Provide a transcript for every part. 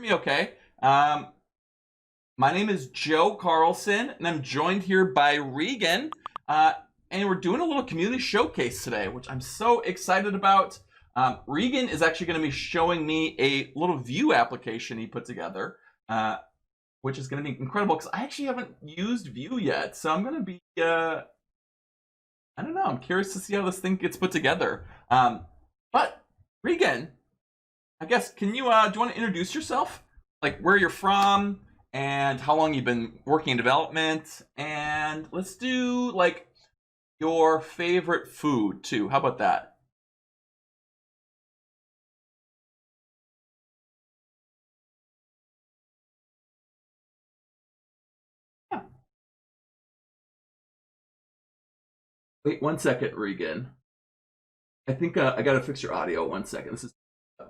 me okay. My name is Joe Karlsson, and I'm joined here by Reagan. And we're doing a little community showcase today, which I'm so excited about. Reagan is actually going to be showing me a little Vue application he put together, which is going to be incredible because I actually haven't used Vue yet. So I'm going to be, I don't know, I'm curious to see how this thing gets put together. But Reagan, I guess, can you, do you want to introduce yourself? Like where you're from and how long you've been working in development, and let's do like your favorite food too. How about that? Yeah. Wait 1 second, Regan. I think I gotta fix your audio. 1 second. This is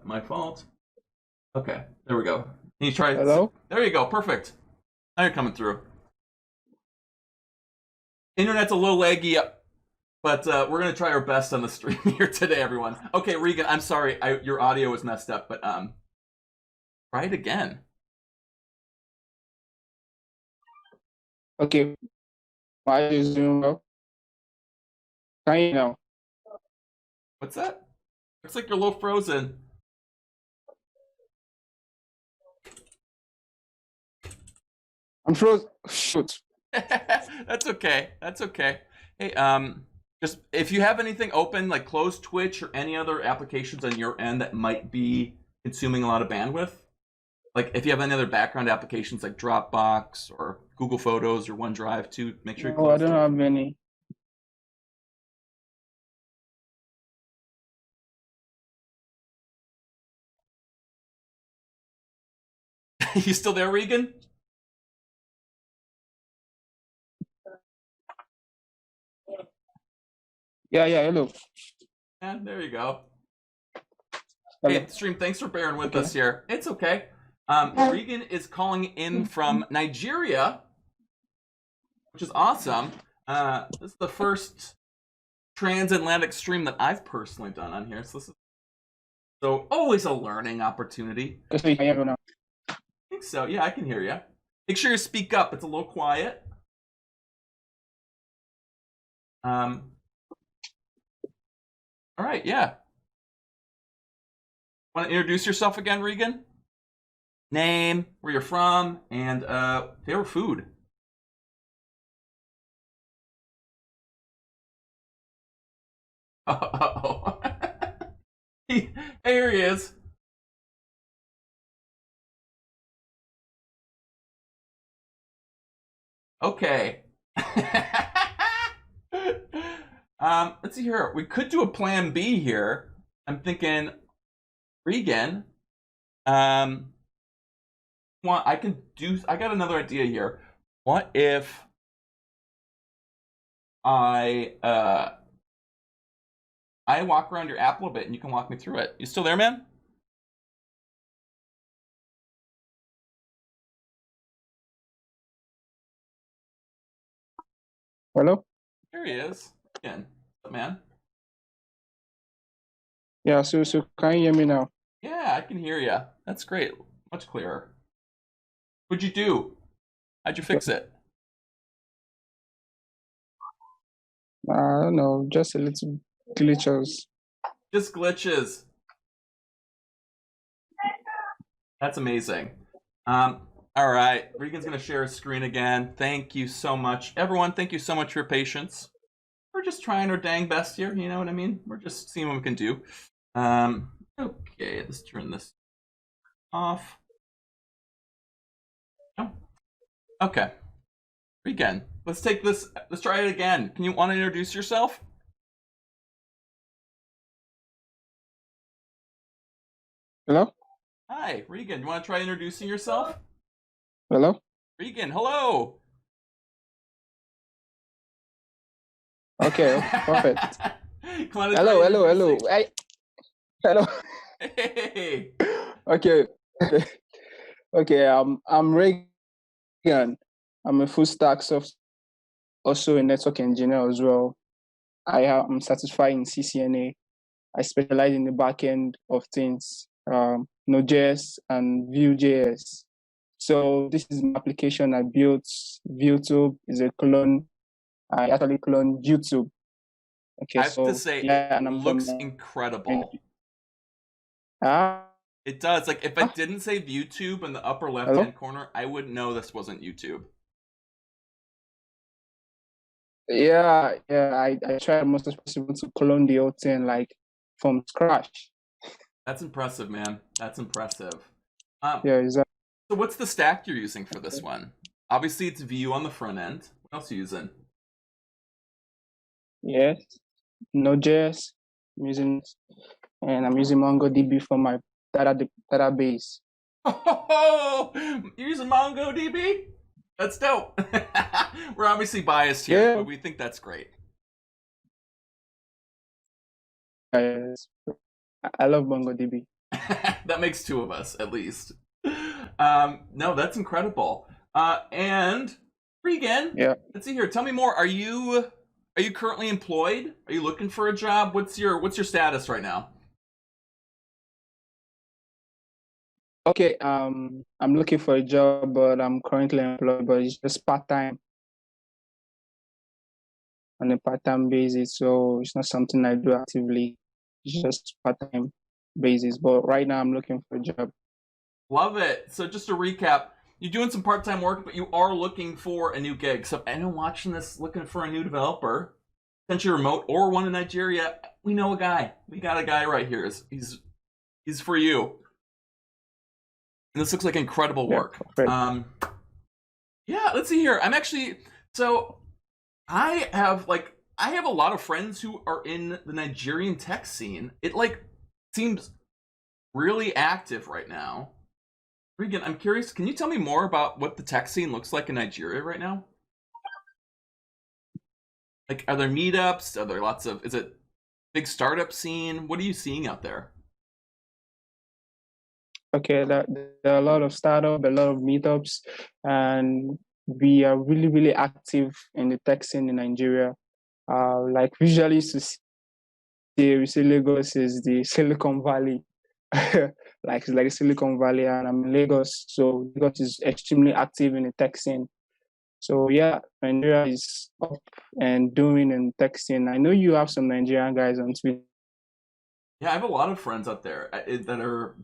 my fault. Okay, there we go. Can you try? Hello? There you go. Perfect. Now you're coming through. Internet's a little laggy, but we're gonna try our best on the stream here today, everyone. Okay, Regan, I'm sorry, your audio was messed up, but try it again. Okay. My audio is doing well. Can you now? What's that? Looks like you're a little frozen. I'm frozen. Shoot. That's okay. That's okay. Hey, just if you have anything open, like close Twitch or any other applications on your end that might be consuming a lot of bandwidth, like if you have any other background applications like Dropbox or Google Photos or OneDrive, too, make sure you close. No, I don't have any. You still there, Regan? Yeah, hello. Yeah, there you go. Hello. Hey, stream, thanks for bearing with us here. It's okay. Regan is calling in from Nigeria, which is awesome. This is the first transatlantic stream that I've personally done on here, so this is always a learning opportunity. So you can hear me now. I think so. Yeah, I can hear you. Make sure you speak up. It's a little quiet. All right, yeah. Want to introduce yourself again, Regan? Name, where you're from, and favorite food. Uh-oh. Here he is. Okay. Let's see here. We could do a plan B here. I'm thinking, Regan, I got another idea here. What if I walk around your app a little bit and you can walk me through it? You still there, man? Hello? Here he is. Again. What's up, man? Yeah, so can you hear me now? Yeah, I can hear you. That's great. Much clearer. What'd you do? How'd you fix it? I don't know, just a little glitches. Just glitches. That's amazing. All right, Regan's gonna share his screen again. Thank you so much. Everyone, thank you so much for your patience. We're just trying our dang best here, you know what I mean? We're just seeing what we can do. Okay, let's turn this off. Oh. Okay. Regan, let's try it again. Can you want to introduce yourself? Hello? Hi, Regan, you want to try introducing yourself? Hello? Regan, hello. Okay, perfect. Hello. Hello. Hello. Hey. Okay. Okay, I'm Reagan. I'm a full stack software, also a network engineer as well. I'm certified in CCNA. I specialize in the back end of things. Node.js, and Vue.js. So this is an application I built. Vuetube is a clone. I actually cloned YouTube. Okay, I have to say, yeah, and it looks incredible. It does. Like, if I didn't say Vuetube in the upper left-hand corner, I wouldn't know this wasn't YouTube. Yeah, I tried as much as possible to clone the whole thing, like, from scratch. That's impressive, man. That's impressive. Yeah, exactly. So what's the stack you're using for this one? Obviously, it's Vue on the front end. What else are you using? Yes, Node.js, I'm using, and I'm using MongoDB for my database. Oh, you're using MongoDB? That's dope. We're obviously biased here, but we think that's great. Yes, I love MongoDB. That makes two of us, at least. No, that's incredible. And Regan, let's see here. Tell me more. Are you currently employed? Are you looking for a job? What's your status right now? Okay, I'm looking for a job, but I'm currently employed, but it's just part-time, on a part-time basis. So it's not something I do actively. It's just part-time basis. But right now I'm looking for a job. Love it. So just to recap, you're doing some part-time work, but you are looking for a new gig. So anyone watching this looking for a new developer, since you're remote or one in Nigeria, we know a guy. We got a guy right here. He's for you. And this looks like incredible work. Yeah, let's see here. I'm actually, so I have a lot of friends who are in the Nigerian tech scene. It seems really active right now. Regan, I'm curious, can you tell me more about what the tech scene looks like in Nigeria right now? Like, are there meetups? Are there is it big startup scene? What are you seeing out there? Okay, there are a lot of startups, a lot of meetups, and we are really, really active in the tech scene in Nigeria. Like visually, we see Lagos is the Silicon Valley, it's like Silicon Valley, and I'm in Lagos, so Lagos is extremely active in the tech scene. So yeah, Nigeria is up and doing in tech scene. I know you have some Nigerian guys on Twitter. Yeah, I have a lot of friends out there that are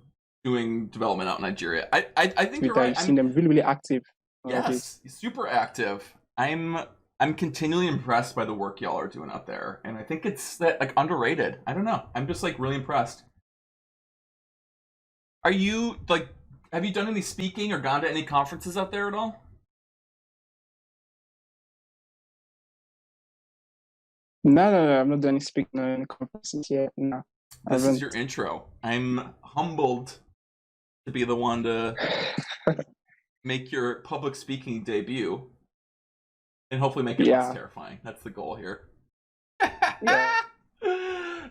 doing development out in Nigeria. I think you're right. I've seen them really, really active. Yes, super active. I'm continually impressed by the work y'all are doing out there, and I think it's underrated. I don't know. I'm just really impressed. Are you have you done any speaking or gone to any conferences out there at all? No, I'm not doing any speaking or any conferences yet. No. This is your intro. I'm humbled to be the one to make your public speaking debut and hopefully make it less terrifying. That's the goal here.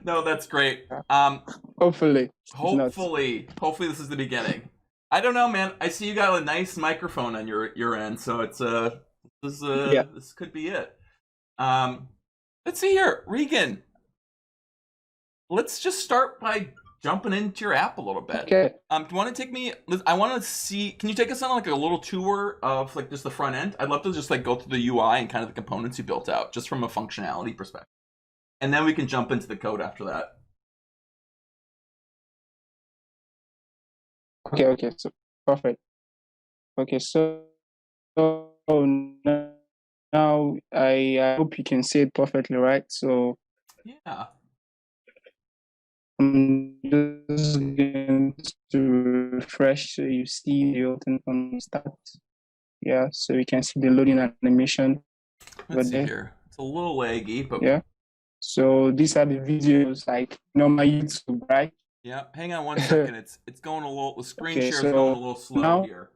No, that's great. Hopefully this is the beginning. I don't know, man. I see you got a nice microphone on your end, so it's this could be it. Let's see here, Regan. Let's just start by jumping into your app a little bit. Okay. Do you want to take me? I want to see. Can you take us on a little tour of just the front end? I'd love to just go through the UI and kind of the components you built out, just from a functionality perspective, and then we can jump into the code after that. Okay. So perfect. Okay, so now I hope you can see it perfectly, right? So yeah. I'm just going to refresh so you see the open from start. Yeah, so you can see the loading animation. Let's see here. It's a little laggy, but yeah. So these are the videos normal YouTube, right? Yeah. Hang on one second. It's going a little. The screen share is going a little slow here.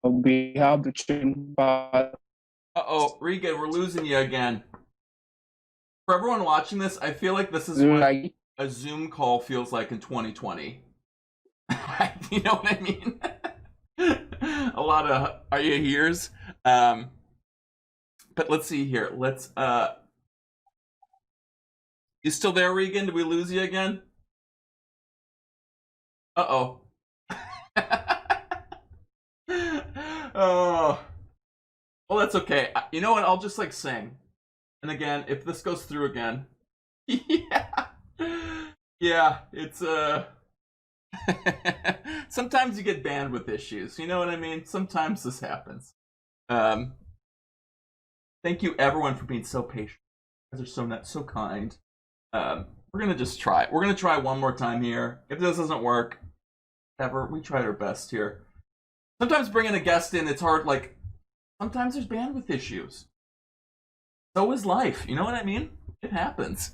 We have the train part. Uh-oh, Regan, we're losing you again. For everyone watching this, I feel like this is a Zoom call feels like in 2020. You know what I mean? A lot of are you here's. But let's see here. Let's you still there, Regan? Did we lose you again? Uh-oh. Oh. Well, that's okay. You know what? I'll just like sing. And again, if this goes through again. Yeah. Yeah, it's sometimes you get bandwidth issues. You know what I mean? Sometimes this happens. Thank you everyone for being so patient. You guys are so kind. We're gonna just try. We're gonna try one more time here. If this doesn't work, we tried our best here. Sometimes bringing a guest in, it's hard. Like sometimes there's bandwidth issues. So is life. You know what I mean? It happens.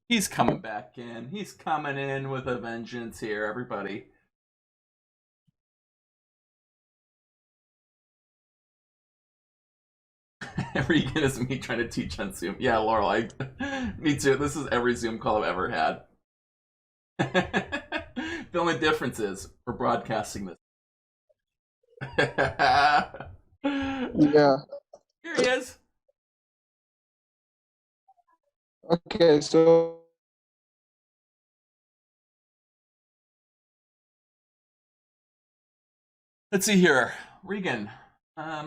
He's coming back in. He's coming in with a vengeance here, everybody. Regan is me trying to teach on Zoom. Yeah, Laurel, me too. This is every Zoom call I've ever had. The only difference is we're broadcasting this. Yeah. Here he is. Okay, so let's see here. Regan, I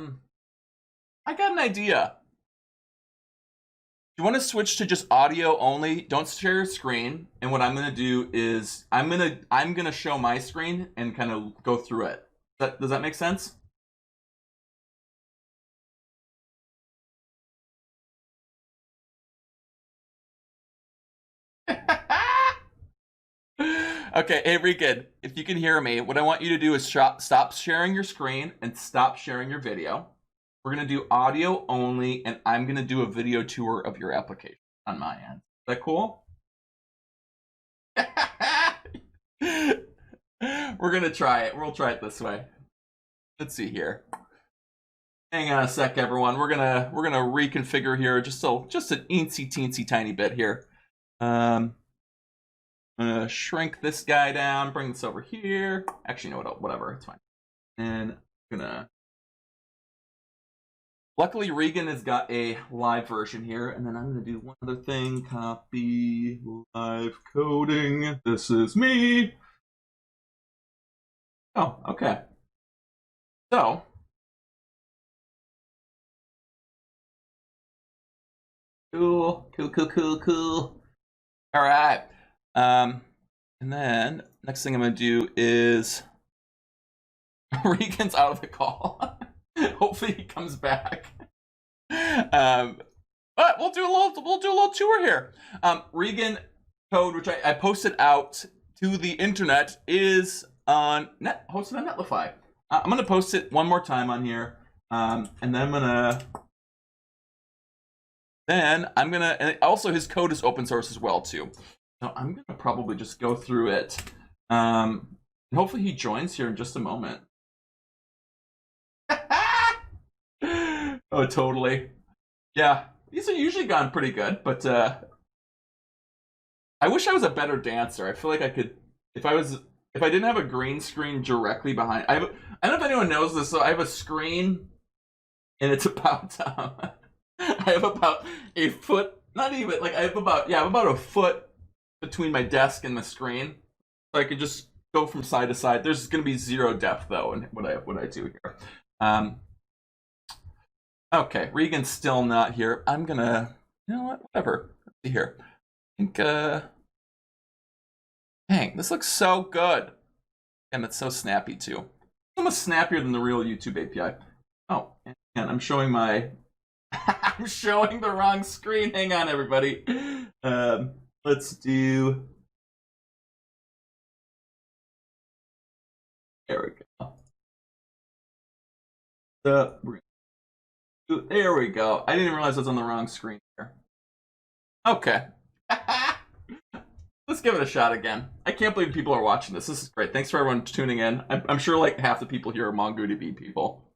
got an idea. You want to switch to just audio only? Don't share your screen. And what I'm going to do is I'm going to show my screen and kind of go through it. Does that make sense? Okay, hey Regan, if you can hear me, what I want you to do is stop sharing your screen and stop sharing your video. We're going to do audio only, and I'm going to do a video tour of your application on my end. Is that cool? We're going to try it. We'll try it this way. Let's see here. Hang on a sec, everyone. We're gonna reconfigure here just an teensy tiny bit here. I'm gonna shrink this guy down, bring this over here. Actually, no, whatever, it's fine. And I'm gonna. Luckily, Regan has got a live version here, and then I'm gonna do one other thing. Copy live coding. This is me. Oh, okay. So. Cool. All right. And then next thing I'm gonna do is Regan's out of the call. Hopefully he comes back. But we'll do a little tour here. Reagan code, which I posted out to the internet, is hosted on Netlify. I'm gonna post it one more time on here, and then and also his code is open source as well too. So I'm gonna probably just go through it. And hopefully he joins here in just a moment. Oh, totally. Yeah, these are usually gone pretty good, but I wish I was a better dancer. I feel like I could, if I didn't have a green screen directly behind. I don't know if anyone knows this. So I have a screen, and it's about. I have about a foot, not even, like I have about a foot between my desk and the screen. So I could just go from side to side. There's going to be zero depth though in what I do here. Okay, Regan's still not here. I'm gonna, you know what, whatever. Let's see here. I think, dang, this looks so good. And it's so snappy too. It's almost snappier than the real YouTube API. Oh, and I'm showing I'm showing the wrong screen. Hang on, everybody. Let's do. There we go. There we go. I didn't realize I was on the wrong screen here. Okay. Let's give it a shot again. I can't believe people are watching this. This is great. Thanks for everyone tuning in. I'm sure like half the people here are MongoDB people.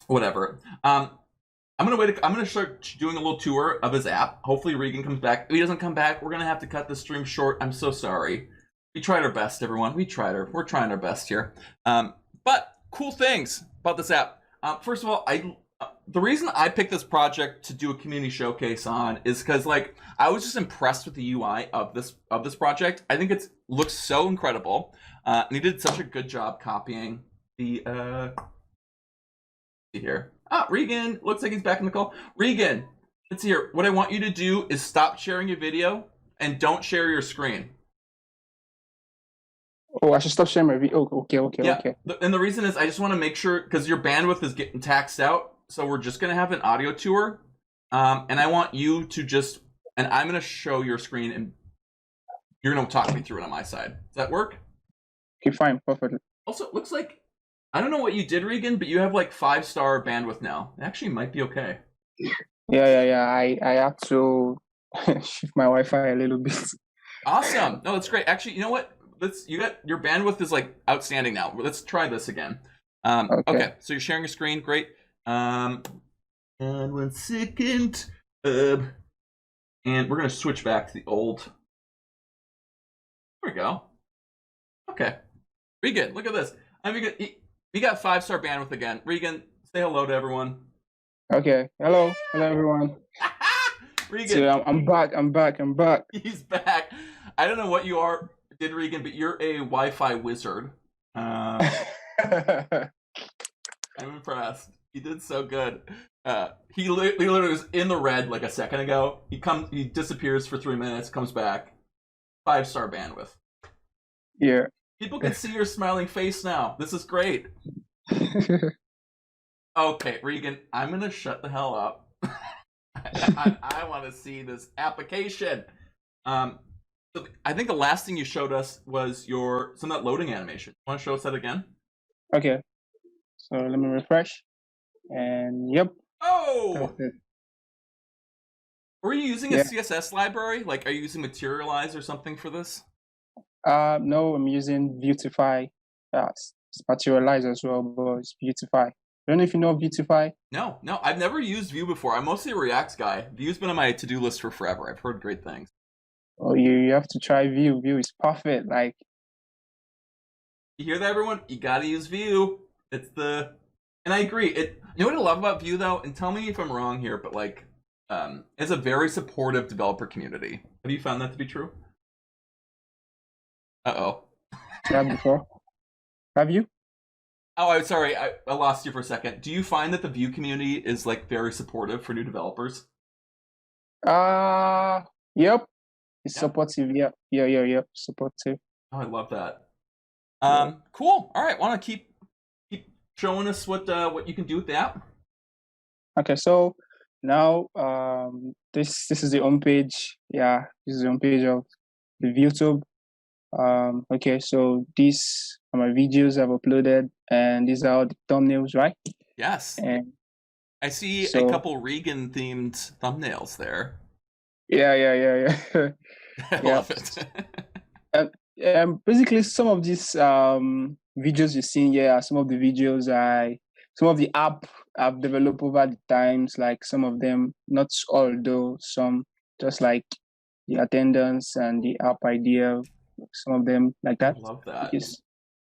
Whatever. I'm gonna start doing a little tour of his app. Hopefully Regan comes back. If he doesn't come back, we're gonna have to cut the stream short. I'm so sorry. We tried our best, everyone. We're trying our best here. But cool things about this app. First of all, the reason I picked this project to do a community showcase on is because like I was just impressed with the UI of this project. I think it looks so incredible, and he did such a good job copying the. See here. Regan, looks like he's back in the call. Regan, let's see here. What I want you to do is stop sharing your video and don't share your screen. Oh, I should stop sharing my video. Oh, okay. And the reason is I just want to make sure, because your bandwidth is getting taxed out, so we're just going to have an audio tour. And I want you to just, and I'm going to show your screen, and you're going to talk me through it on my side. Does that work? Okay, fine, perfect. Also, it looks like, I don't know what you did, Regan, but you have like 5-star bandwidth now. It actually might be okay. Yeah. I have to shift my Wi-Fi a little bit. Awesome. No, that's great. Actually, you know what? Your bandwidth is like outstanding now. Let's try this again. Okay. So you're sharing your screen. Great. And 1 second. And we're gonna switch back to the old. There we go. Okay. Regan, look at this. We got 5-star bandwidth again. Regan, say hello to everyone. Okay. Hello everyone. Regan. So I'm back. He's back. I don't know what you did, Regan, but you're a Wi-Fi wizard. I'm impressed. He did so good. He literally was in the red like a second ago. He disappears for 3 minutes, comes back. 5-star bandwidth. Yeah. People can see your smiling face now. This is great. Okay, Regan, I'm gonna shut the hell up. I want to see this application. So I think the last thing you showed us was some of that loading animation. You want to show us that again? Okay. So let me refresh. And yep. Oh! Were you using a CSS library? Like, are you using Materialize or something for this? No, I'm using Vuetube. It's Materialize as well, but it's Vuetube. I don't know if you know Vuetube. No, I've never used Vue before. I'm mostly a React guy. Vue's been on my to-do list for forever. I've heard great things. Oh, you have to try Vue. Vue is perfect. Like, you hear that, everyone? You gotta use Vue. And I agree. You know what I love about Vue though, and tell me if I'm wrong here, but like, it's a very supportive developer community. Have you found that to be true? Uh-oh. Yeah, before. Have you? Oh, I'm sorry. I lost you for a second. Do you find that the Vue community is like very supportive for new developers? Yep. It's supportive. Yeah. Supportive. Oh, I love that. Cool. All right. Want to keep showing us what you can do with the app? Okay. So now, this is the home page. Yeah, this is the home page of the Vuetube. Okay. So these are my videos I've uploaded, and these are the thumbnails, right? Yes. And I see a couple Regan themed thumbnails there. Yeah. I love it. Basically, some of these videos you've seen here are some of the videos some of the app I've developed over the times. Like some of them, not all though, some just like the attendance and the app idea. Some of them like that. I love that.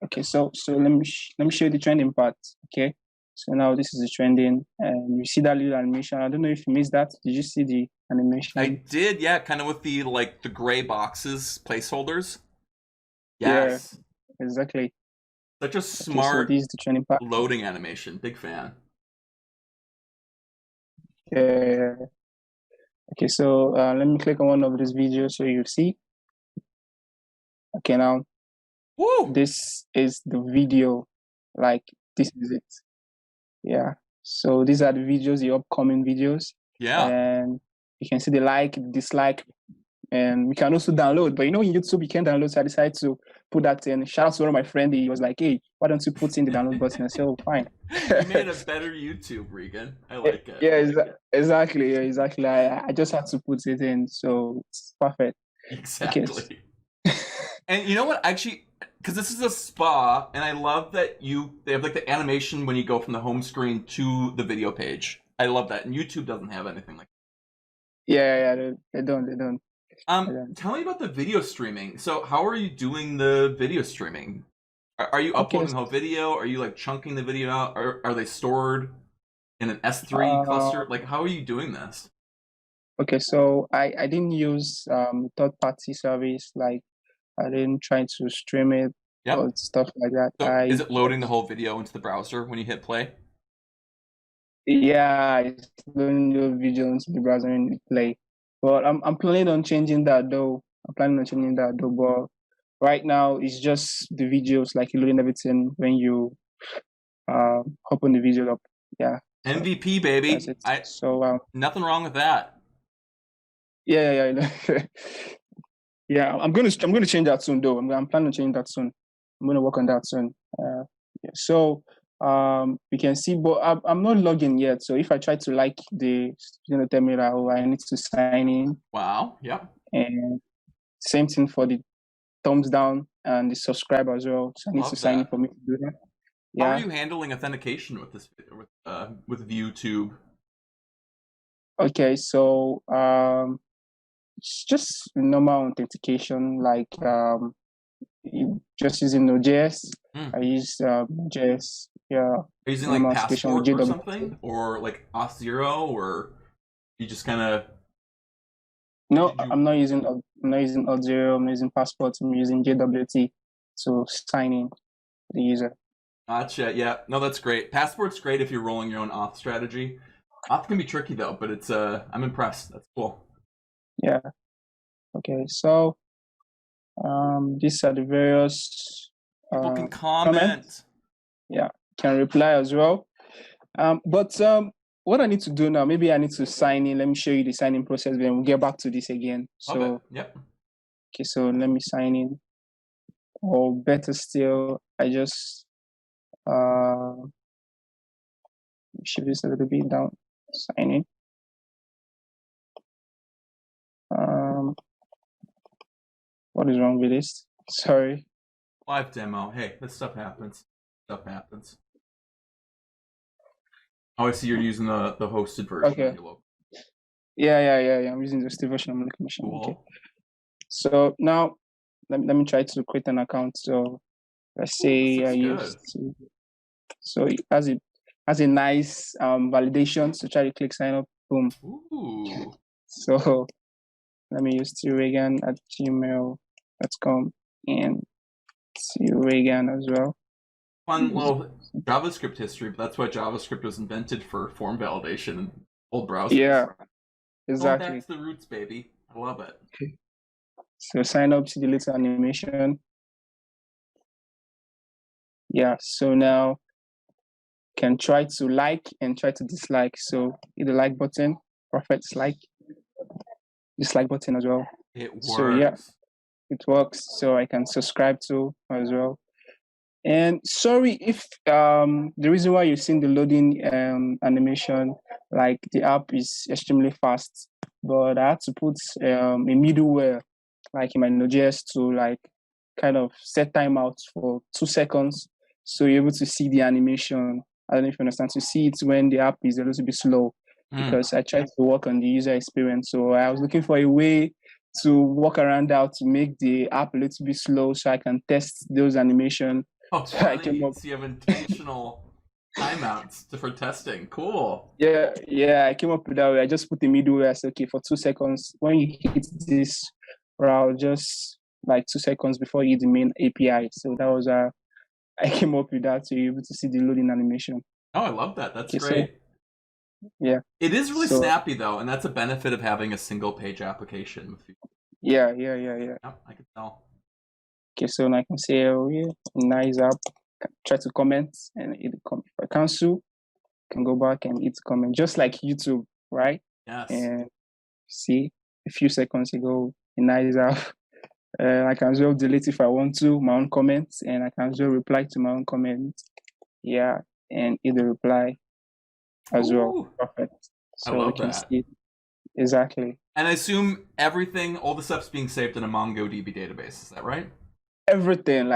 Okay, so let me show you the trending part. Okay, so now this is the trending, and you see that little animation. I don't know if you missed that. Did you see the animation? I did, yeah, kind of with the gray boxes placeholders. Yes. Yeah, exactly. Such a smart so this is the trending part. Loading animation. Big fan. Yeah. Okay, so let me click on one of these videos so you see. Okay, now. Woo! This is the video. Like, this is it. Yeah. So these are the videos, the upcoming videos. Yeah. And you can see the like, dislike, and we can also download. But in YouTube, you can download. So I decided to put that in. Shout out to one of my friends. He was like, hey, why don't you put in the download button? I said, oh, fine. You made a better YouTube, Regan. I like it. Yeah, exactly. Yeah, exactly. I just had to put it in. So it's perfect. Exactly. Okay. And you know what? Actually, because this is a spa, and I love that they have like the animation when you go from the home screen to the video page. I love that. And YouTube doesn't have anything like Yeah, they don't. that. Tell me about the video streaming. So how are you doing the video streaming? Are you Okay, uploading the whole video? Are you like chunking the video out? Are they stored in an S3 cluster? Like, how are you doing this? okay, so I didn't use third-party service, like I didn't try to stream it Yep. or stuff like that. So is it loading the whole video into the browser when you hit play? Yeah, it's loading the video into the browser and you play. But I'm planning on changing that though. But right now it's just the videos, like you loading everything when you open the video up. Yeah. MVP, baby. That's it. So nothing wrong with that. Yeah. Yeah, I'm gonna change that soon though. I'm planning to change that soon. I'm gonna work on that soon. Yeah. So we can see, but I'm not logging yet. So if I try to like it's gonna tell me that I need to sign in. Wow. Yep. And same thing for the thumbs down and the subscribe as well. So I need to sign in for me to do that. Yeah. How are you handling authentication with this with Vuetube? Okay, so it's just normal authentication, like just using Node.js. I use Node.js. Yeah. Are you using like Passport or something, or like Auth0, or you just kind of? No, I'm not using Auth0. I'm using Passport. I'm using JWT to sign in the user. Gotcha. Yeah. No, that's great. Passport's great if you're rolling your own auth strategy. Auth can be tricky though, but it's I'm impressed. That's cool. Yeah. Okay. So these are the various people can comment. Yeah, can reply as well. But what I need to do now, maybe I need to sign in. Let me show you the signing process, then we'll get back to this again. So yep. Okay, so let me sign in. Or better still, I just shift this a little bit down. Sign in. What is wrong with this? Sorry. Live demo. Hey, this stuff happens. Oh, I see you're using the hosted version. Okay. Yeah. I'm using the hosted version of the machine. Cool. Okay. So now let me try to create an account. So let's say I use. So it has a nice validation. So try to click sign up. Boom. Ooh. So let me use treagan@gmail.com and Reagan as well. Fun little JavaScript history, but that's why JavaScript was invented, for form validation in old browsers. Yeah, exactly. Oh, that's the roots, baby. I love it. Okay. So sign up to the little animation. Yeah, so now can try to like and try to dislike. So hit the like button, perfect, dislike button as well. It works. So yeah, it works. So I can subscribe to as well. And sorry if the reason why you're seeing the loading animation, like the app is extremely fast, but I had to put a middleware like in my Node.js to like kind of set timeouts for 2 seconds, so you're able to see the animation. I don't know if you understand, to see it when the app is a little bit slow, because I tried to work on the user experience. So I was looking for a way to work around that to make the app a little bit slow, so I can test those animation. Oh, so I came up. So you have intentional timeouts for testing. Cool. Yeah, I came up with that way. I just put the middleware. I said, okay, for 2 seconds, when you hit this route, just like 2 seconds before you hit the main API. So that was I came up with that, so you're able to see the loading animation. Oh, I love that. That's great. So, yeah. It is really snappy though, and that's a benefit of having a single page application. Yeah. I can tell. Okay, so now I can say, oh yeah, nice app. Try to comment and hit the comment. If I cancel, I can go back and hit comment, just like YouTube, right? Yes. And see, a few seconds ago, a nice app. I can as well delete if I want to my own comments, and I can as well reply to my own comments. Yeah, and hit the reply as well. Perfect. So I love we can that. see it. Exactly. And I assume all the stuff's being saved in a MongoDB database. Is that right? Everything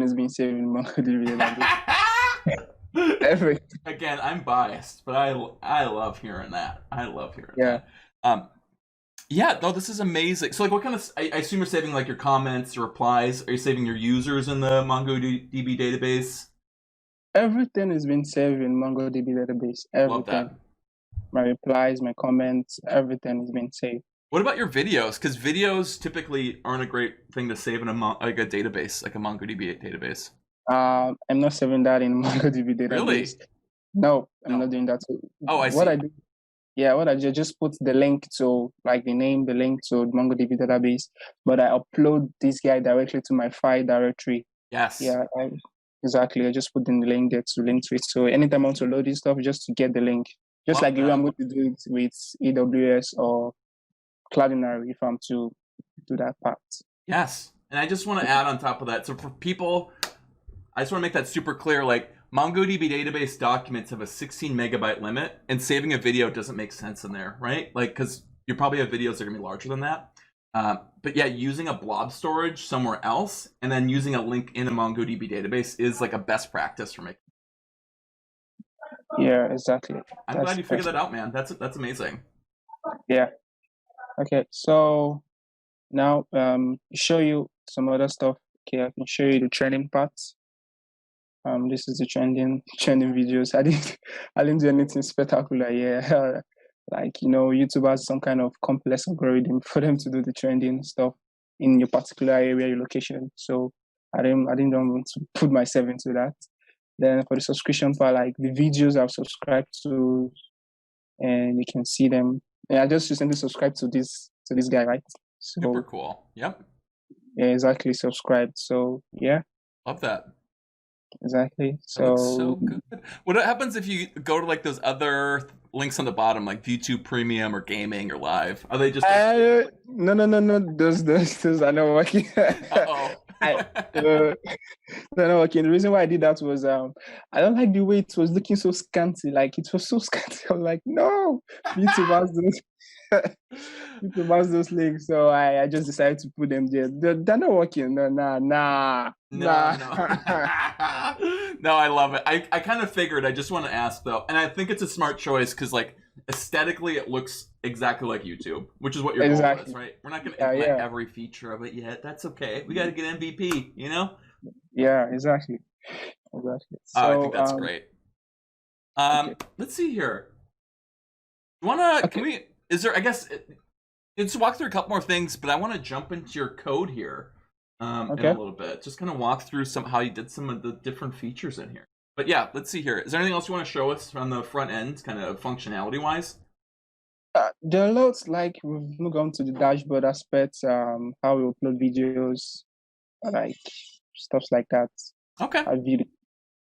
is being saved in MongoDB database. Everything. Again, I'm biased, but I love hearing that. I love hearing Yeah. that. Yeah, no, this is amazing. So, like, what kind of? I assume you're saving like your comments, your replies. Are you saving your users in the MongoDB database? Everything is being saved in MongoDB database. Love that. Everything. My replies, my comments, everything is being saved. What about your videos? Because videos typically aren't a great thing to save in a like a database, like a MongoDB database. I'm not saving that in MongoDB database. Really? No, I'm not doing that. Oh, I see. What I do, what I just put the link to, like the name, the link to MongoDB database, but I upload this guy directly to my file directory. Yes. Yeah, exactly. I just put in the link there to link to it. So anytime I want to load this stuff, just to get the link. Just like the way I'm going to do it with AWS or Cloudinary if I'm to do that part. Yes. And I just want to add on top of that. So for people, I just want to make that super clear. Like, MongoDB database documents have a 16 megabyte limit, and saving a video doesn't make sense in there, right? Like, because you probably have videos that are going to be larger than that. But yeah, using a blob storage somewhere else and then using a link in a MongoDB database is like a best practice for making. Yeah, exactly. I'm glad you figured that out, man. That's amazing. Yeah. Okay, so now show you some other stuff. Okay, I can show you the trending parts. This is the trending videos. I didn't do anything spectacular. Yeah, like YouTube has some kind of complex algorithm for them to do the trending stuff in your particular area, your location. So I didn't want to put myself into that. Then for the subscription part, like the videos I've subscribed to, and you can see them. And I just recently subscribed to this guy, right? So, super cool. Yep. Yeah, exactly. Subscribed. So yeah. Love that. Exactly. So good. What happens if you go to like those other links on the bottom, like Vuetube Premium or Gaming or Live? Are they just no? Those are not working. Uh-oh. They're not working. The reason why I did that was I don't like the way it was looking so scanty. Like it was so scanty. I'm like, no, YouTube has those. YouTube has those links, so I just decided to put them there. They're not working. No. No, I love it. I kind of figured. I just want to ask though, and I think it's a smart choice because like aesthetically it looks exactly like YouTube, which is what your goal is, right? We're not going to implement every feature of it yet. That's okay. We got to get MVP, you know? Yeah, exactly. So, I think that's great. Okay. Let's see here. You wanna? Can we? Is there? I guess. Let's walk through a couple more things, but I want to jump into your code here in a little bit. Just kind of walk through how you did some of the different features in here. But yeah, let's see here. Is there anything else you want to show us on the front end, kind of functionality-wise? There are lots, like we've moved on to the dashboard aspects, how we upload videos, like stuff like that. Okay.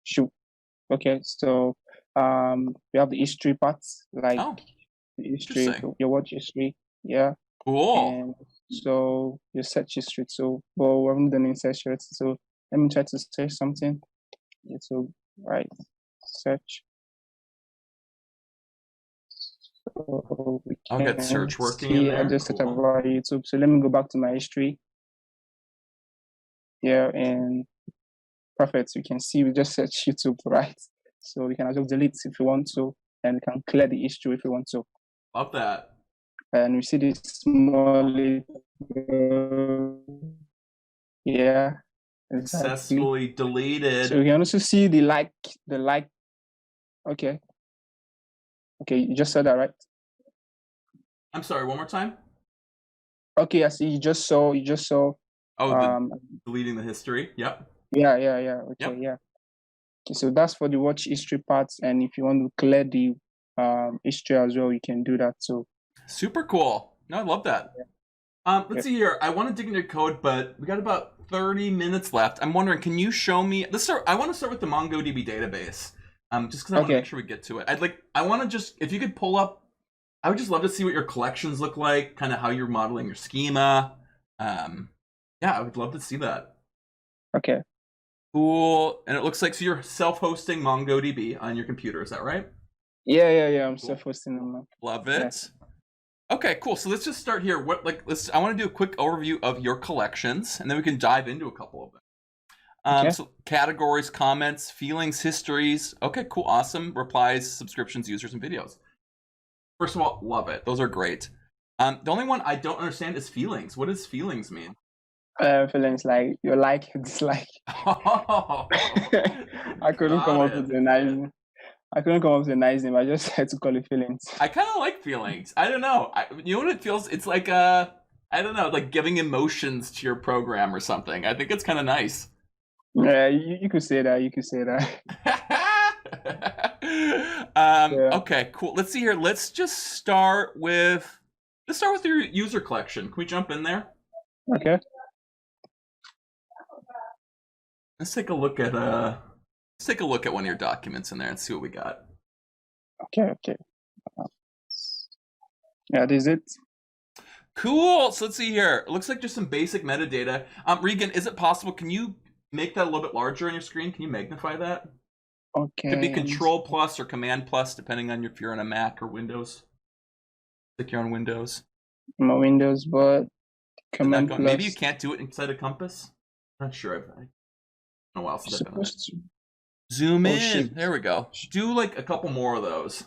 Shoot. Okay, so we have the history parts, like the history, your watch history. Yeah. Cool. And so your search history too. But we haven't done any search yet. So let me try to search something. Yeah, so search. So I'll get search working in there. I just searched about YouTube. So let me go back to my history. Yeah, and perfect. You can see we just search YouTube, right? So we can just delete if you want to, and we can clear the history if you want to. Love that. And we see this small, yeah, successfully deleted. So we can also see the like. Okay, you just saw that, right? I'm sorry, one more time. Okay, I see. You just saw. Oh, deleting the history. Yep. Yeah. Okay, yeah. Okay, so that's for the watch history parts, and if you want to clear the history as well, you can do that too. Super cool. No, I love that. Let's see here. I want to dig into code, but we got about 30 minutes left. I'm wondering, can you show me? I want to start with the MongoDB database. Just because I want to make sure we get to it. I want to just, if you could pull up, I would just love to see what your collections look like, kind of how you're modeling your schema. Yeah, I would love to see that. Okay. Cool. And it looks like, so you're self-hosting MongoDB on your computer, is that right? Yeah. I'm self-hosting on my. Love it. Yeah. Okay, cool. So let's just start here. I want to do a quick overview of your collections, and then we can dive into a couple of them. Okay. So categories, comments, feelings, histories. Okay, cool, awesome. Replies, subscriptions, users, and videos. First of all, love it. Those are great. The only one I don't understand is feelings. What does feelings mean? Feelings like you like, you dislike. Oh, I couldn't come got up with it. a nice. I couldn't come up with a nice name. I just had to call it feelings. I kind of like feelings. I don't know. You know what it feels? It's like I don't know, like giving emotions to your program or something. I think it's kind of nice. Yeah, you could say that. You could say that. Yeah. Okay, cool. Let's see here. Let's start with your user collection. Can we jump in there? Okay. Let's take a look at one of your documents in there and see what we got. Okay. Okay. Yeah, this is it. Cool. So let's see here. It looks like just some basic metadata. Regan, is it possible? Can you make that a little bit larger on your screen? Can you magnify that? Okay. Could be Control plus or Command plus, depending on if you're on a Mac or Windows. Like you're on Windows. I'm on Windows, but Command plus. Maybe you can't do it inside a compass. I'm not sure. I've been a while since I've done that. Zoom in. Shit. There we go. Do like a couple more of those.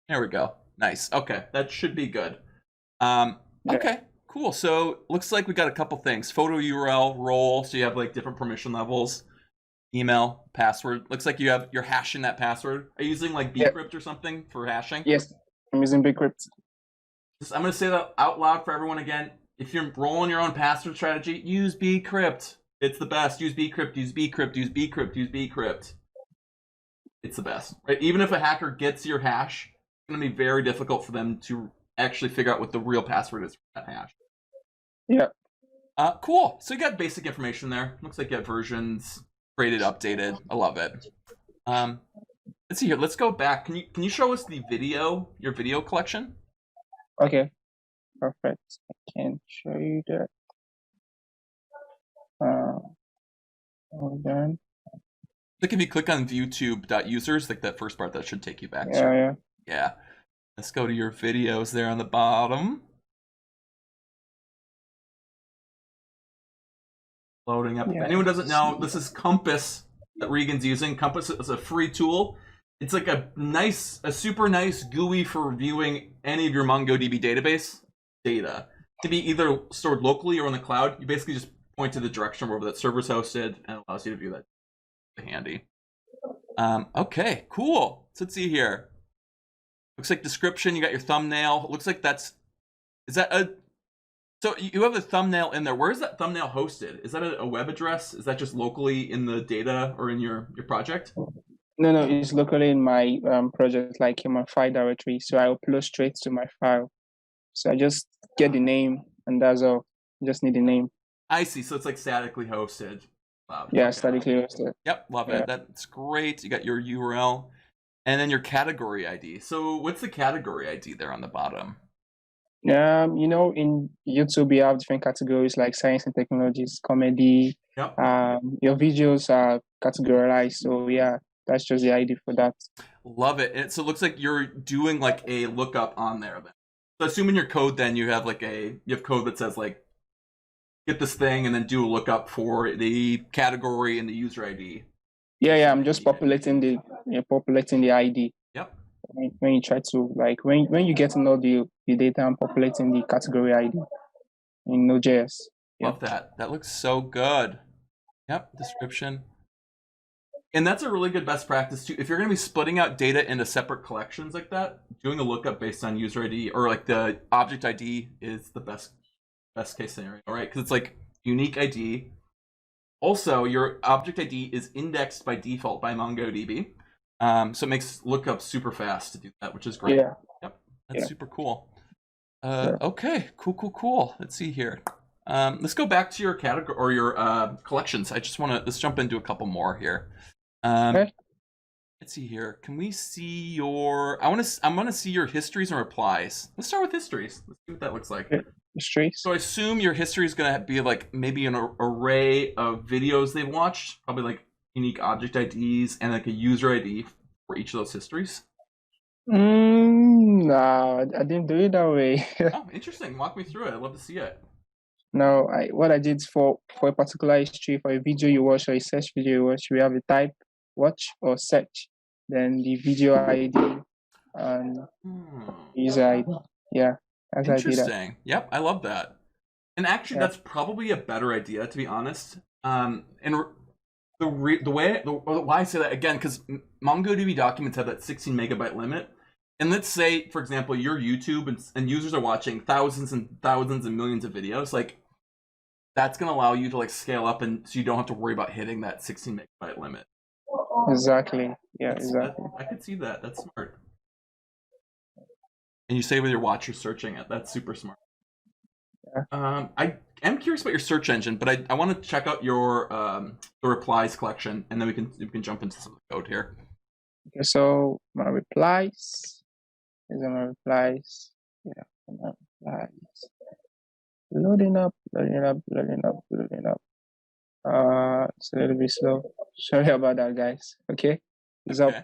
There we go. Nice. Okay, that should be good. Okay, cool. So looks like we got a couple things. Photo URL, role, so you have like different permission levels. Email, password. Looks like you're hashing that password. Are you using like bcrypt or something for hashing? Yes, I'm using bcrypt. I'm gonna say that out loud for everyone again. If you're rolling your own password strategy, use bcrypt. It's the best. Use bcrypt, use bcrypt, use bcrypt, use bcrypt. It's the best, right? Even if a hacker gets your hash, it's gonna be very difficult for them to actually figure out what the real password is for that hash. Yeah. Cool. So you got basic information there. Looks like you have versions created, updated. I love it. Let's see here. Let's go back. Can you show us the video, your video collection? Okay. Perfect. I can show you that. Hold on. Like if you click on vuetube.users, like that first part, that should take you back. Yeah. Let's go to your videos there on the bottom. Loading up. Yeah. If anyone doesn't know, this is Compass that Regan's using. Compass is a free tool. It's like a super nice GUI for reviewing any of your MongoDB database data. It can be either stored locally or on the cloud. You basically just point to the direction wherever that server's hosted and it allows you to view that. Handy. Okay, cool. So let's see here. Looks like description, you got your thumbnail. Looks like so you have a thumbnail in there. Where is that thumbnail hosted? Is that a web address? Is that just locally in the data or in your project? No, it's locally in my project, like in my file directory. So I upload straight to my file. So I just get the name and that's all. I just need the name. I see. So it's like statically hosted. Yeah, okay. statically hosted. Yep, love it. That's great. You got your URL and then your category ID. So what's the category ID there on the bottom? In YouTube we have different categories like science and technologies, comedy. Yep. Your videos are categorized. So yeah, that's just the ID for that. Love it. And so it looks like you're doing like a lookup on there then. So assuming your code then you have code that says like get this thing and then do a lookup for the category and the user ID. Yeah, I'm just populating the ID. Yep. When you try to when you get to know the data, I'm populating the category ID in Node.js. Love that. That looks so good. Yep, description. And that's a really good best practice too. If you're going to be splitting out data into separate collections like that, doing a lookup based on user ID or like the object ID is the best case scenario, right? Because it's like unique ID. Also, your object ID is indexed by default by MongoDB. So it makes lookups super fast to do that, which is great. Yeah. Yep. That's super cool. Okay, cool. Let's see here. Let's go back to your category or your collections. Let's jump into a couple more here. Okay. Let's see here. Can we see I'm gonna see your histories and replies. Let's start with histories. Let's see what that looks like. Histories. So I assume your history is gonna be like maybe an array of videos they've watched, probably like unique object IDs and like a user ID for each of those histories. No, I didn't do it that way. Oh, interesting. Walk me through it. I'd love to see it. Now, what I did for a particular history, for a video you watch or a search video you watch, we have a type, watch or search, then the video ID and user ID. Yeah, that's how I did that. Interesting. Yep, I love that. And actually, that's probably a better idea, to be honest. And why I say that again, because MongoDB documents have that 16 megabyte limit. And let's say, for example, you're YouTube and users are watching thousands and thousands and millions of videos. Like, that's going to allow you to like scale up, and so you don't have to worry about hitting that 16 megabyte limit. Exactly. Yeah, exactly. I could see that. That's smart. And you say with your watch, you're searching it. That's super smart. Yeah. I am curious about your search engine, but I want to check out your the replies collection, and then we can jump into some of the code here. Okay, so my replies. These are my replies. Yeah, my replies. Loading up. It's a little bit slow. Sorry about that, guys. Okay, it's up.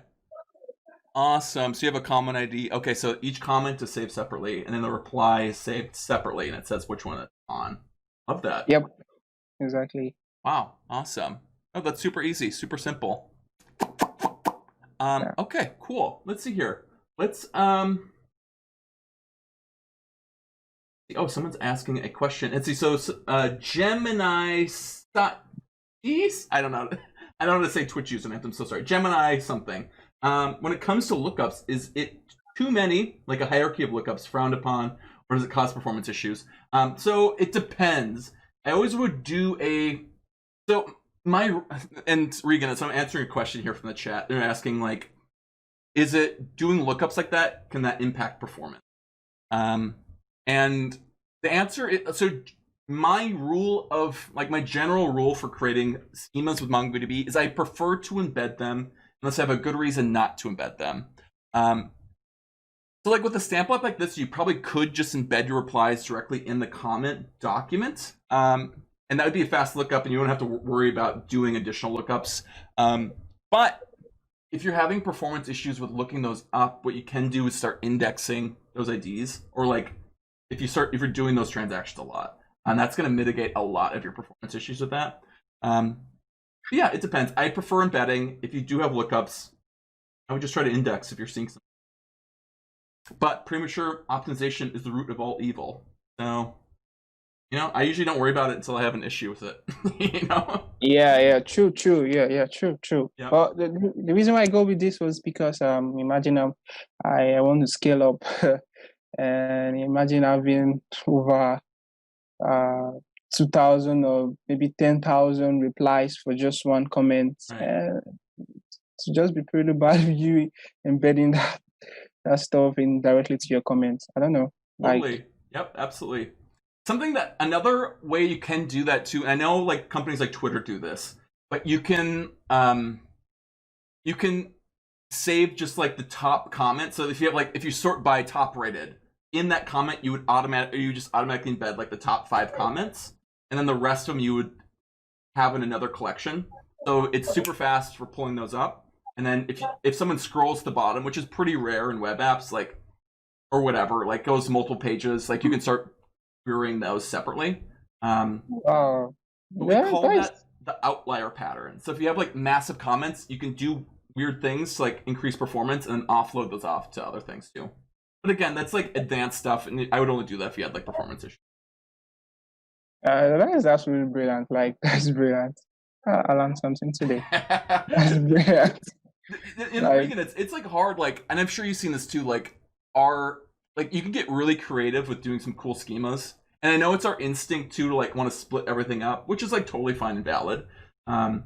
Awesome. So you have a comment ID. Okay, so each comment is saved separately, and then the reply is saved separately, and it says which one it's on. Love that. Yep, exactly. Wow, awesome. Oh, that's super easy, super simple. Okay, cool. Let's see here. Let's oh, someone's asking a question. Let's see. So Gemini I don't know. I don't know how to say Twitch username. I'm so sorry. Gemini something. When it comes to lookups, is it too many, like a hierarchy of lookups, frowned upon, or does it cause performance issues? So it depends. I always would do and Regan, so I'm answering a question here from the chat. They're asking, like, is it doing lookups like that? Can that impact performance? And the answer is, so my general rule for creating schemas with MongoDB is I prefer to embed them unless I have a good reason not to embed them. So like with a sample app like this, you probably could just embed your replies directly in the comment document. And that would be a fast lookup, and you wouldn't have to worry about doing additional lookups. But if you're having performance issues with looking those up, what you can do is start indexing those IDs, or like if you're doing those transactions a lot, and that's going to mitigate a lot of your performance issues with that. Yeah, it depends. I prefer embedding. If you do have lookups, I would just try to index if you're seeing some. But premature optimization is the root of all evil. So, I usually don't worry about it until I have an issue with it. Yeah, true. Yeah, true. Yep. But the reason why I go with this was because imagine I want to scale up, and imagine having over 2,000 or maybe 10,000 replies for just one comment. Right. To just be pretty bad with you embedding that stuff in directly to your comments. I don't know. Totally. Yep, absolutely. Another way you can do that too, and I know like companies like Twitter do this, but you can save just like the top comment. So if you sort by top rated, in that comment you just automatically embed like the top 5 comments, and then the rest of them you would have in another collection. So it's super fast for pulling those up. And then if someone scrolls to the bottom, which is pretty rare in web apps, like, or whatever, like goes multiple pages, like you can start querying those separately. We call that the outlier pattern. So if you have like massive comments, you can do weird things to like increase performance and then offload those off to other things too. But again, that's like advanced stuff, and I would only do that if you had like performance issues. That is absolutely brilliant. Like, that's brilliant. I learned something today. That's brilliant. Reagan, it's like hard, like, and I'm sure you've seen this too, like you can get really creative with doing some cool schemas. And I know it's our instinct too to like want to split everything up, which is like totally fine and valid. Yeah,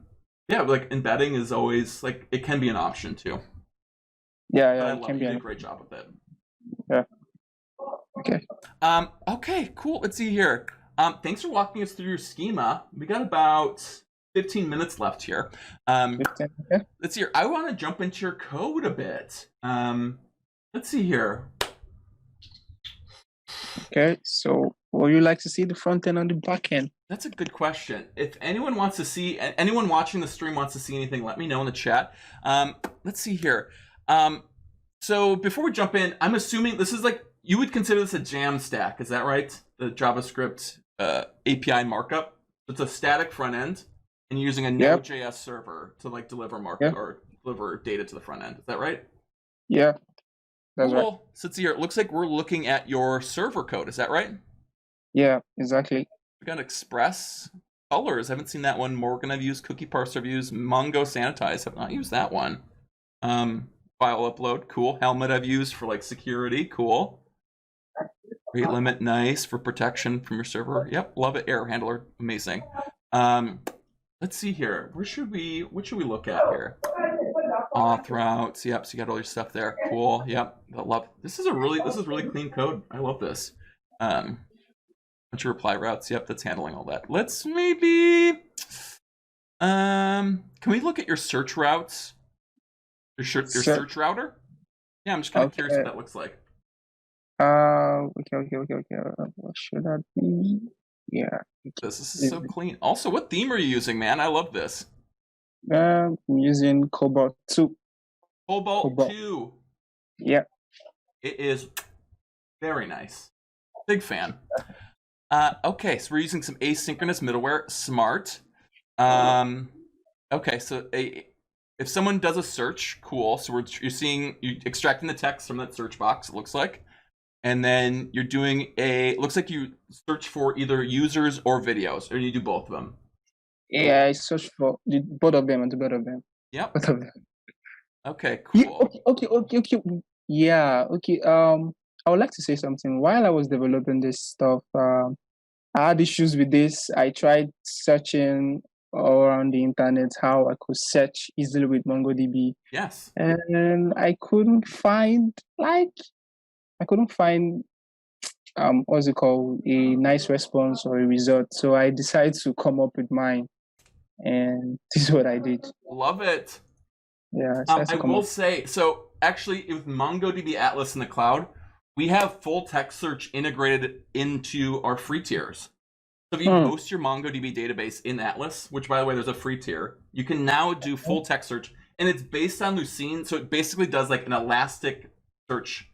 but like embedding is always like, it can be an option too. Yeah, it can be. You did a great job with it. Yeah. Okay. Okay, cool. Let's see here. Thanks for walking us through your schema. We got about 15 minutes left here. 15, okay. Let's see here. I want to jump into your code a bit. Let's see here. Okay, so would you like to see the front end or the back end? That's a good question. If anyone watching the stream wants to see anything, let me know in the chat. Let's see here. So before we jump in, I'm assuming this is like, you would consider this a Jamstack, is that right? The JavaScript API markup. It's a static front end, and you're using a Node.js server to like deliver markup or deliver data to the front end. Is that right? Yeah, that's right. So let's see here. It looks like we're looking at your server code. Is that right? Yeah, exactly. We got Express Colors. I haven't seen that one. Morgan I've used. Cookie Parser I've used. Mongo Sanitize. Have not used that one. File upload. Cool. Helmet I've used for like security. Cool. Rate limit. Nice for protection from your server. Yep. Love it. Error handler. Amazing. Let's see here. What should we look at here? Auth routes. Yep. So you got all your stuff there. Cool. Yep. I love. This is really clean code. I love this. Bunch of reply routes. Yep, that's handling all that. Let's maybe, can we look at your search routes? Your search router? Yeah, I'm just kind of curious what that looks like. Okay. What should that be? Yeah. This is so clean. Also, what theme are you using, man? I love this. I'm using Cobalt 2. Cobalt 2. Yeah. It is very nice. Big fan. Okay, so we're using some asynchronous middleware. Smart. Okay, so if someone does a search, cool. So you're extracting the text from that search box, it looks like. And then you're doing looks like you search for either users or videos, or you do both of them. Yeah, I search for both of them and both of them. Yep. Both of them. Okay, cool. Okay. Yeah, okay. I would like to say something. While I was developing this stuff, I had issues with this. I tried searching all around the internet how I could search easily with MongoDB. Yes. And I couldn't find what's it called, a nice response or a result. So I decided to come up with mine, and this is what I did. Love it. Yeah. I will say, so actually with MongoDB Atlas in the cloud, we have full text search integrated into our free tiers. So if you host your MongoDB database in Atlas, which by the way, there's a free tier, you can now do full text search, and it's based on Lucene. So it basically does like an elastic search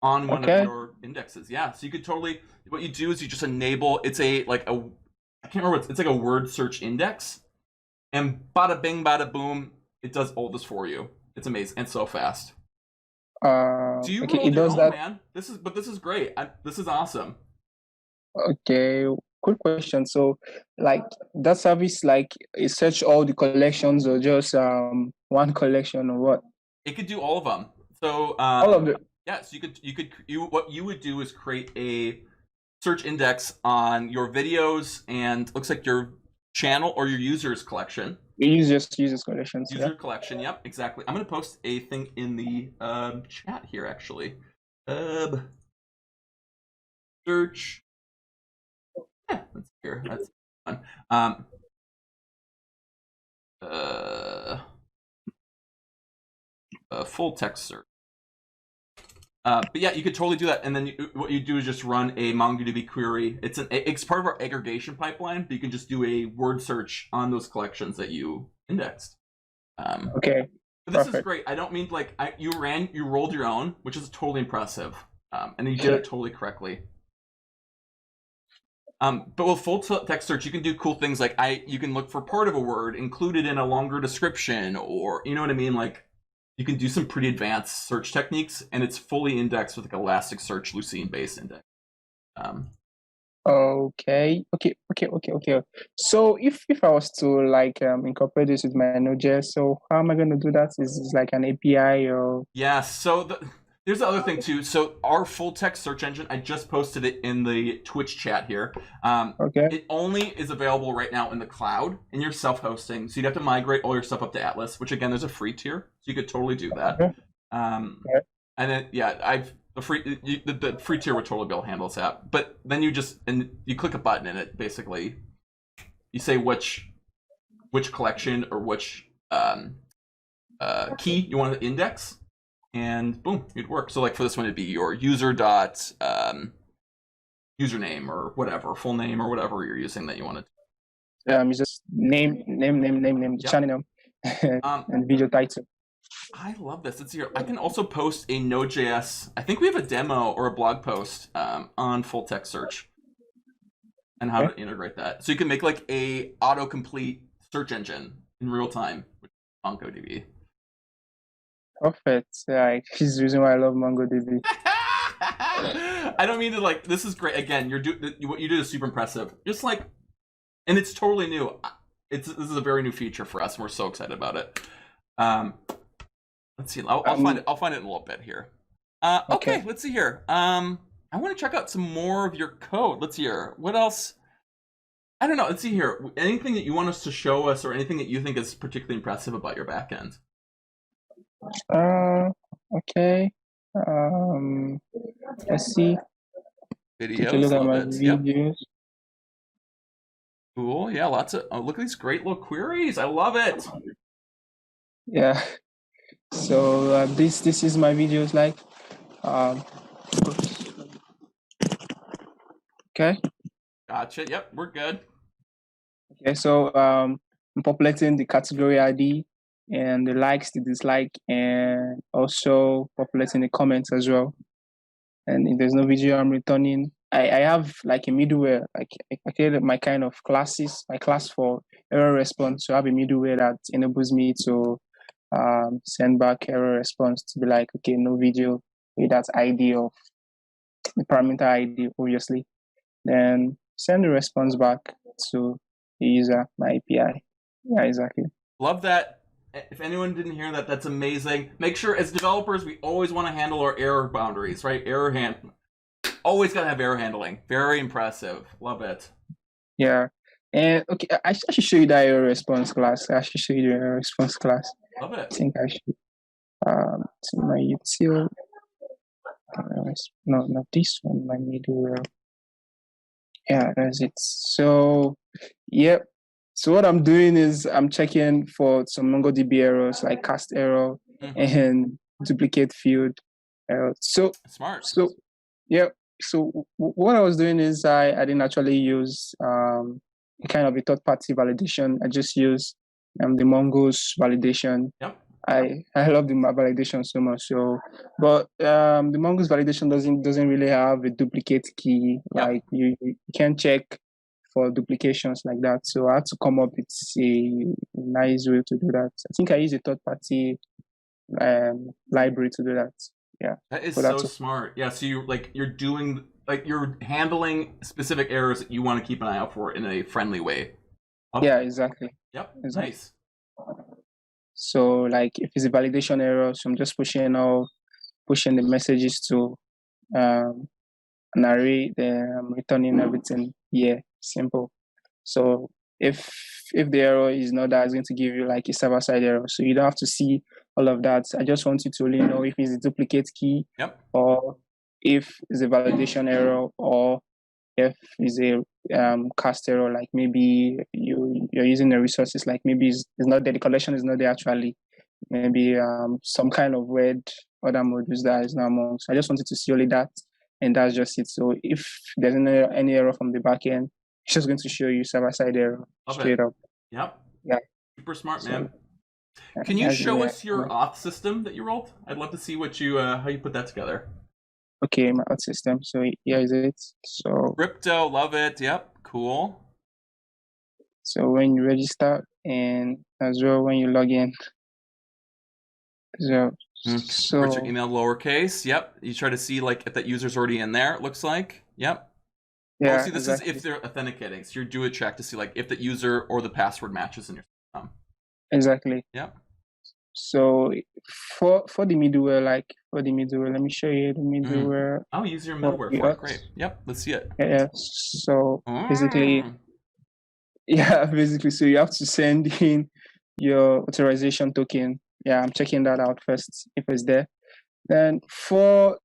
on one of your indexes. Yeah. So you could totally, what you do is you just enable, I can't remember, it's like a word search index, and bada bing, bada boom, it does all this for you. It's amazing and so fast. Do you it does that, man? This is great. This is awesome. Okay, quick question. So, like that service, like it search all the collections or just one collection or what? It could do all of them. So all of them. Yes, what you would do is create a search index on your videos and looks like your channel or your users collection. Users collections. User collection. Yep, exactly. I'm gonna post a thing in the chat here actually. Search. Yeah, that's here. That's fun. Full text search. But yeah, you could totally do that, and then what you do is just run a MongoDB query. It's part of our aggregation pipeline, but you can just do a word search on those collections that you indexed. Okay. But this is great. I don't mean like you rolled your own, which is totally impressive, and you did it totally correctly. But with full text search, you can do cool things like you can look for part of a word included in a longer description, or you know what I mean, like. You can do some pretty advanced search techniques, and it's fully indexed with like Elasticsearch Lucene-based index. Okay. So if I was to like incorporate this with my Node.js, so how am I going to do that? Is this like an API or? Yeah. So here's the other thing too. So our full text search engine, I just posted it in the Twitch chat here. It only is available right now in the cloud, and you're self-hosting, so you'd have to migrate all your stuff up to Atlas, which again, there's a free tier, so you could totally do that. And then the free tier would totally be able to handle that. But then you click a button, and it basically you say which collection or which key you want to index. And boom, it'd work. So like for this one, it'd be your user dot username or whatever, full name or whatever you're using that you want to. It's just name, channel name, and video title. I love this. It's here. I can also post a Node.js. I think we have a demo or a blog post on full text search. and how to integrate that. So you can make like a autocomplete search engine in real time with MongoDB. Perfect. Yeah, she's the reason why I love MongoDB. I don't mean to like. This is great. Again, what you did is super impressive. Just like, and it's totally new. This is a very new feature for us, and we're so excited about it. Let's see. I'll find it. I'll find it in a little bit here. Okay. Let's see here. I want to check out some more of your code. Let's see here. What else? I don't know. Let's see here. Anything that you want us to show us, or anything that you think is particularly impressive about your backend? Okay. Let's see. Videos. Take a look at my videos. Yep. Cool. Yeah, lots of. Oh, look at these great little queries. I love it. Yeah. So this is my videos like. Okay. Gotcha. Yep, we're good. Okay, so I'm populating the category ID and the likes, the dislike, and also populating the comments as well. And if there's no video, I'm returning. I have like a middleware, like I created my kind of classes, my class for error response. So I have a middleware that enables me to send back error response to be like, okay, no video with that ID of the parameter ID, obviously. Then send the response back to the user, my API. Yeah, exactly. Love that. If anyone didn't hear that, that's amazing. Make sure, as developers, we always want to handle our error boundaries, right? Always got to have error handling. Very impressive. Love it. Yeah. And okay, I should show you that error response class. I should show you the error response class. Love it. I think I should. To my util. No, not this one. My middleware. Yeah, that's it. So, yep. So what I'm doing is I'm checking for some MongoDB errors like cast error and duplicate field error. So smart. So, yeah. So what I was doing is I didn't actually use kind of a third-party validation. I just use the Mongo's validation. Yep. I love the validation so much. So, but the Mongo's validation doesn't really have a duplicate key. Yep. Like you can check for duplications like that. So I had to come up with a nice way to do that. I think I use a third-party library to do that. Yeah, that is so smart. Yeah, so you're handling specific errors that you want to keep an eye out for in a friendly way. Okay. Yeah, exactly. Yep. Exactly. Nice. So like if it's a validation error, so I'm just pushing the messages to an array, then I'm returning everything. Yeah, simple. So if the error is not that, it's going to give you like a server-side error. So you don't have to see all of that. I just want you to only know if it's a duplicate key, or if it's a validation error, or if it's a cast error, like maybe you're using the resources, like maybe it's not there, the collection is not there actually. Maybe some kind of weird other modules that is not among. So I just wanted to see only that, and that's just it. So if there's any error from the backend, it's just going to show you server-side error straight up. Yep. Yeah. Super smart, man. Can you show us your auth system that you rolled? I'd love to see what you how you put that together. Okay, my auth system. So here is it. So crypto, love it. Yep, cool. So when you register and as well when you log in. So put your email lowercase. Yep. You try to see like if that user's already in there. It looks like. Yep. Yeah. Oh, see, this is if they're authenticating. So you do a check to see like if the user or the password matches in your system. Exactly. Yep. So for the middleware, let me show you the middleware. Oh, use your middleware for it. Great. Yep. Let's see it. Yeah. So basically, so you have to send in your authorization token. Yeah, I'm checking that out first if it's there. Then for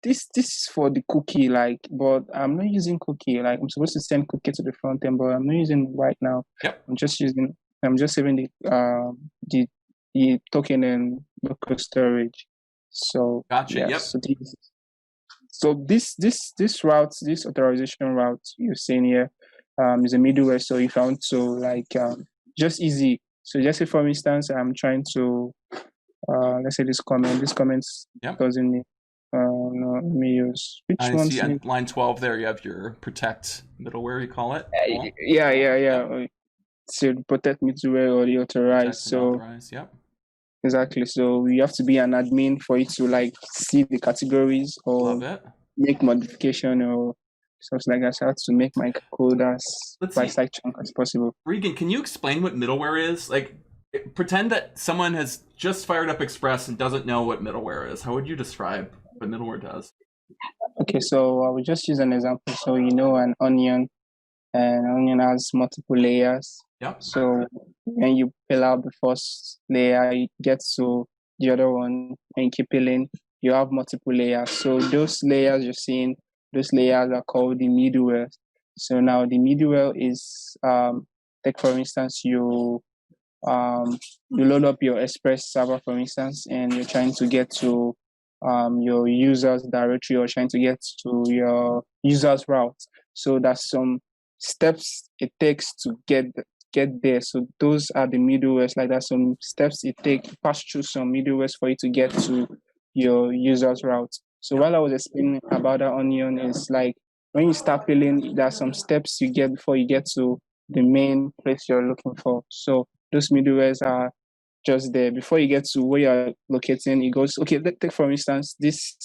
this is for the cookie, but I'm not using cookie. Like I'm supposed to send cookie to the front end, but I'm not using it right now. Yep. I'm just saving the token in local storage. So gotcha. Yeah, yep. So this route, this authorization route you're seeing here, is a middleware. So if I want to just easy. So just say for instance, I'm trying to let's say this comment doesn't no. Let me use which I one? see on line 12 there. You have your protect middleware. You call it. Cool. Yeah. So protect middleware or the authorize. Protect and authorize. Yep. Exactly. So you have to be an admin for it to like see the categories or Love it. make modification or something like that. So I have to make my code as by-side chunk as possible. Reagan, can you explain what middleware is? Like, pretend that someone has just fired up Express and doesn't know what middleware is. How would you describe what middleware does? Okay, so I will just use an example. So you know an onion, and an onion has multiple layers. Yep. So when you peel out the first layer, you get to the other one, and you keep peeling, you have multiple layers. So those layers you're seeing, those layers are called the middleware. So now the middleware is, take for instance, you load up your Express server, for instance, and you're trying to get to your users directory or trying to get to your users route. So there's some steps it takes to get there. So those are the middlewares. Like there's some steps it takes to pass through some middlewares for you to get to your users route. So while I was explaining about the onion, is like when you start peeling, there are some steps you get before you get to the main place you're looking for. So those middlewares are just there before you get to where you're locating. It goes, okay, let's take for instance this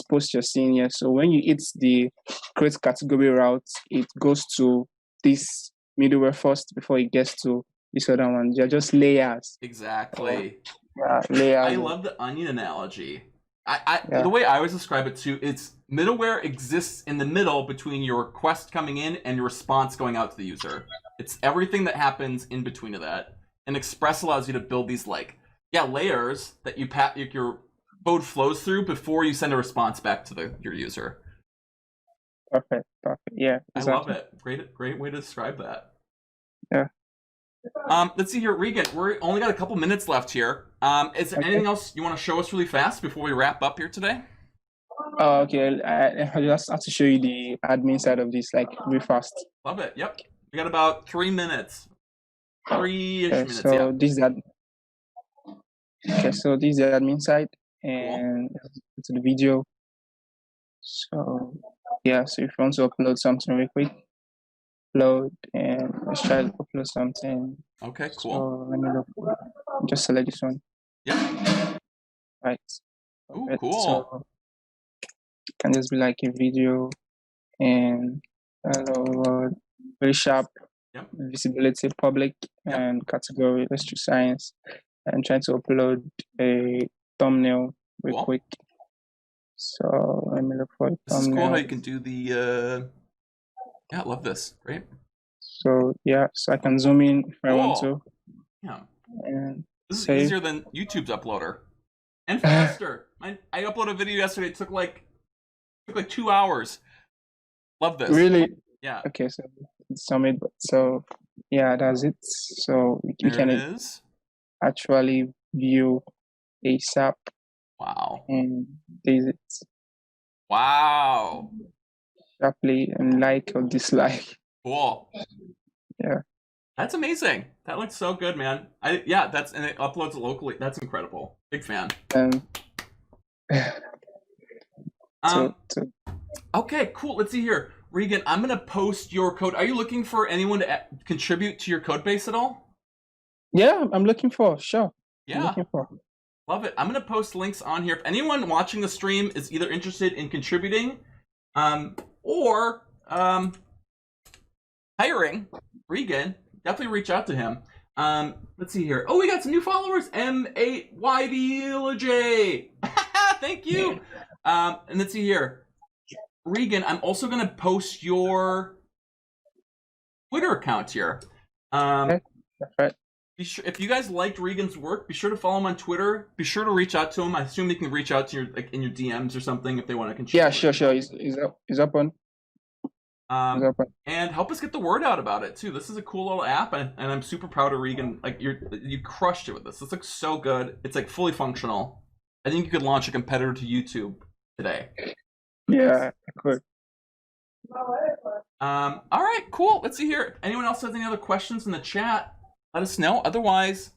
post you're seeing here. So when you hit the create category route, it goes to this middleware first before it gets to this other one. They're just layers. Exactly. Yeah, layers. I love the onion analogy. The way I always describe it too, it's middleware exists in the middle between your request coming in and your response going out to the user. It's everything that happens in between of that. And Express allows you to build these layers that your code flows through before you send a response back to your user. Perfect. Yeah, exactly. I love it. Great way to describe that. Yeah. Let's see here, Regan. We're only got a couple minutes left here. Is there anything else you want to show us really fast before we wrap up here today? Okay. I just have to show you the admin side of this, like real fast. Love it. Yep. We got about 3 minutes. 3-ish minutes. So yeah. this is so this is the admin side, and cool. To the video. So yeah, so if you want to upload something real quick, upload, and let's try to upload something. Okay, cool. So let me look. Just select this one. Yeah. Right. Ooh, cool. So it can just be like a video and very sharp. Yep. Visibility, public, and category. Let's choose science. I'm trying to upload a thumbnail real quick. So let me look for a thumbnail. This is cool how you can do the. Yeah, I love this. Great. So yeah, so I can zoom in if I want to. Yeah. And this is easier than YouTube's uploader, and faster. I uploaded a video yesterday. It took like 2 hours. Love this. Really? Yeah. Okay, so submit. So yeah, that's it. So you can actually view ASAP. Wow. And there's it. Wow. Sharply and like or dislike. Cool. Yeah. That's amazing. That looks so good, man. And it uploads locally. That's incredible. Big fan. Okay, cool. Let's see here. Regan, I'm going to post your code. Are you looking for anyone to contribute to your code base at all? Yeah, I'm looking for. Sure. Yeah. I'm looking for. Love it. I'm going to post links on here. If anyone watching the stream is either interested in contributing or hiring Regan, definitely reach out to him. Let's see here. Oh, we got some new followers. M8YBLJ. Thank you. And let's see here. Regan, I'm also going to post your Twitter account here. Okay. That's right. If you guys liked Regan's work, be sure to follow him on Twitter. Be sure to reach out to him. I assume they can reach out to in your DMs or something if they want to contribute. Yeah, sure. He's up on. And help us get the word out about it too. This is a cool little app, and I'm super proud of Regan. Like you crushed it with this. This looks so good. It's like fully functional. I think you could launch a competitor to YouTube today. Yeah, I could. All right, cool. Let's see here. Anyone else has any other questions in the chat? Let us know. Otherwise,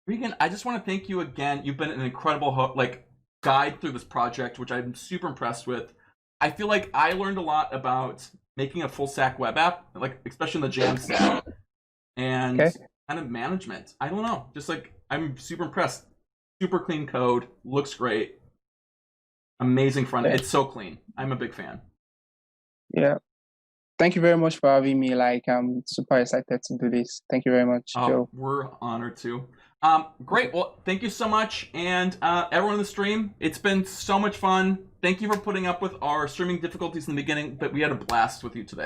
Regan, I just want to thank you again. You've been an incredible guide through this project, which I'm super impressed with. I feel like I learned a lot about making a full stack web app, like especially in the Jam stack, and kind of management. I don't know, just like I'm super impressed. Super clean code, looks great, amazing front end. It's so clean. I'm a big fan. Yeah. Thank you very much for having me. Like, I'm super excited to do this. Thank you very much, Joe. We're honored to. Great. Well, thank you so much. And everyone in the stream, it's been so much fun. Thank you for putting up with our streaming difficulties in the beginning, but we had a blast with you today.